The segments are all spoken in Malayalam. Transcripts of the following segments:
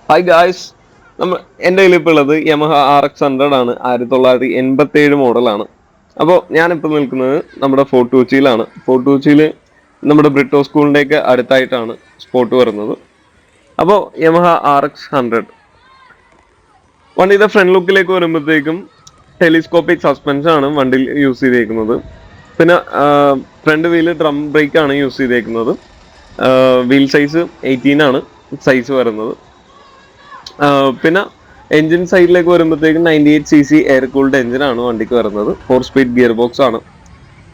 Hi guys. എൻ്റെ കയ്യിലിപ്പോൾ ഉള്ളത് യമഹ RX 100 ആണ്. 1987 മോഡലാണ്. അപ്പോൾ ഞാനിപ്പോൾ നിൽക്കുന്നത് നമ്മുടെ ഫോർട്ട് കൊച്ചിയിലാണ്. ഫോർട്ട് കൊച്ചിയിൽ നമ്മുടെ ബ്രിട്ടോ സ്കൂളിൻ്റെയൊക്കെ അടുത്തായിട്ടാണ് സ്പോട്ട് വരുന്നത്. അപ്പോൾ യമഹ RX 100 വണ്ടിയുടെ ഫ്രണ്ട് ലുക്കിലേക്ക് വരുമ്പോഴത്തേക്കും ടെലിസ്കോപ്പിക് സസ്പെൻഷൻ ആണ് വണ്ടിയിൽ യൂസ് ചെയ്തേക്കുന്നത്. പിന്നെ ഫ്രണ്ട് വീല് ഡ്രം ബ്രേക്ക് ആണ് യൂസ് ചെയ്തേക്കുന്നത്. വീൽ സൈസ് 18 ആണ് സൈസ് വരുന്നത്. പിന്നെ എഞ്ചിൻ സൈഡിലേക്ക് വരുമ്പോഴത്തേക്കും 98cc എയർ കൂൾഡ് എഞ്ചിനാണ് വണ്ടിക്ക് വരുന്നത്. 4 സ്പീഡ് ഗിയർ ബോക്സ് ആണ്.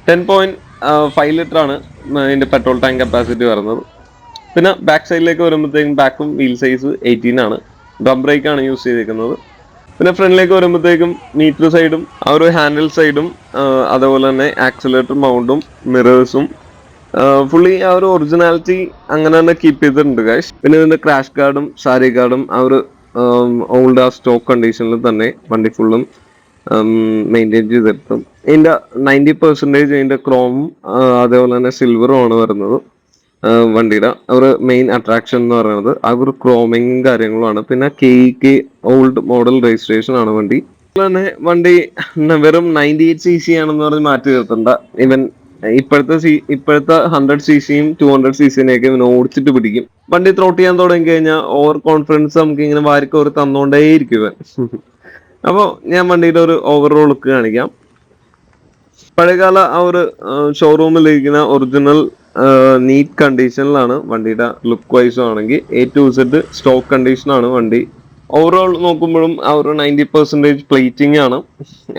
10.5 ലിറ്റർ ആണ് ഇതിന്റെ പെട്രോൾ ടാങ്ക് കപ്പാസിറ്റി വരുന്നത്. പിന്നെ ബാക്ക് സൈഡിലേക്ക് വരുമ്പോഴത്തേക്കും ബാക്കും വീൽ സൈസ് 18 ആണ്. ഡ്രം ബ്രേക്ക് ആണ് യൂസ് ചെയ്തിരിക്കുന്നത്. പിന്നെ ഫ്രണ്ടിലേക്ക് വരുമ്പോഴത്തേക്കും മീറ്റർ സൈഡും ആ ഒരു ഹാൻഡിൽ സൈഡും അതേപോലെ തന്നെ ആക്സിലേറ്റർ മൗണ്ടും മിറേഴ്സും ഫുള്ളി ആ ഒരു ഒറിജിനാലിറ്റി അങ്ങനെ തന്നെ കീപ്പ് ചെയ്തിട്ടുണ്ട് ഗൈസ്. പിന്നെ ഇതിന്റെ ക്രാഷ് ഗാർഡും സാരി ഗാർഡും ആ ഒരു ഓൾഡ് ആ സ്റ്റോക്ക് കണ്ടീഷനിൽ തന്നെ വണ്ടി ഫുള്ളും മെയിൻറ്റെയിൻ ചെയ്തിട്ടും ഇതിന്റെ 90% ഇതിന്റെ ക്രോമും അതേപോലെ തന്നെ സിൽവറും ആണ് വരുന്നത്. വണ്ടിയുടെ ഒരു മെയിൻ അട്രാക്ഷൻ എന്ന് പറയുന്നത് ആ ഒരു ക്രോമിങ് കാര്യങ്ങളുമാണ്. പിന്നെ കെ ഓൾഡ് മോഡൽ രജിസ്ട്രേഷൻ ആണ് വണ്ടി. അതുപോലെ തന്നെ വണ്ടി വെറും 98cc ആണെന്ന് പറഞ്ഞ് മാറ്റി നിർത്തണ്ട. ഇവൻ ഇപ്പോഴത്തെ 100cc-യും 200cc-നെയൊക്കെ ഇവൻ ഓടിച്ചിട്ട് പിടിക്കും. വണ്ടി ത്രോട്ട് ചെയ്യാൻ തുടങ്ങി കഴിഞ്ഞാൽ ഓവർ കോൺഫിഡൻസ് നമുക്ക് ഇങ്ങനെ വാരിക്കോറി തന്നോണ്ടേയിരിക്കും ഇവൻ. അപ്പോൾ ഞാൻ വണ്ടിയുടെ ഒരു ഓവറോൾ ലുക്ക് കാണിക്കാം. പഴയകാല ആ ഒരു ഷോറൂമിൽ ഇരിക്കുന്ന ഒറിജിനൽ നീറ്റ് കണ്ടീഷനിലാണ് വണ്ടിയുടെ ലുക്ക് വൈസും ആണെങ്കിൽ. A to Z സ്റ്റോക്ക് കണ്ടീഷനാണ് വണ്ടി. ഓവറോൾ നോക്കുമ്പോഴും ആ ഒരു 90% പ്ലേറ്റിംഗ് ആണ്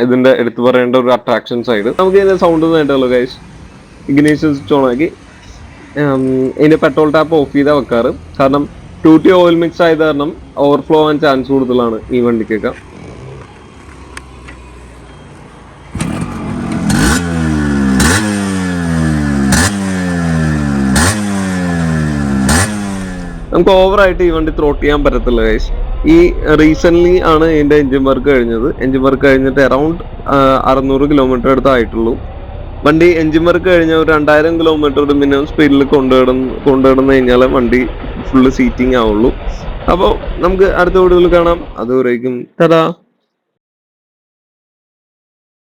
ഇതിന്റെ എടുത്തു പറയേണ്ട ഒരു അട്രാക്ഷൻ സൈഡ്. നമുക്ക് ഇതിന്റെ സൗണ്ട് നേട്ടമല്ലോ ഗൈസ്. ഇഗ്നീഷ്യൻ സ്വിച്ച് ഓൺ ആക്കി ഇതിന്റെ പെട്രോൾ ടാപ്പ് ഓഫ് ചെയ്താൽ വെക്കാറ്. കാരണം 2T ഓയിൽ മിക്സ് ആയത് കാരണം ഓവർഫ്ലോ ആവാൻ ചാൻസ് കൂടുതലാണ് ഈ വണ്ടിക്കൊക്കെ. നമുക്ക് ഓവറായിട്ട് ഈ വണ്ടി ത്രോട്ട് ചെയ്യാൻ പറ്റത്തില്ല ഗൈസ്. ഈ റീസെന്റ് ആണ് ഇതിന്റെ എഞ്ചിൻ വർക്ക് കഴിഞ്ഞത്. എഞ്ചിൻ വർക്ക് കഴിഞ്ഞിട്ട് അറൗണ്ട് 600 കിലോമീറ്റർ അടുത്തായിട്ടുള്ളൂ. വണ്ടി എഞ്ചിൻ വർക്ക് കഴിഞ്ഞ ഒരു 2000 കിലോമീറ്റർ ഒരു മിനിമം സ്പീഡിൽ കൊണ്ടുവന്നു കഴിഞ്ഞാൽ വണ്ടി ഫുള്ള് സീറ്റിംഗ് ആവുള്ളൂ. അപ്പോൾ നമുക്ക് അടുത്ത വീഡിയോയിൽ കാണാം. അതുവരേക്കും തടാ.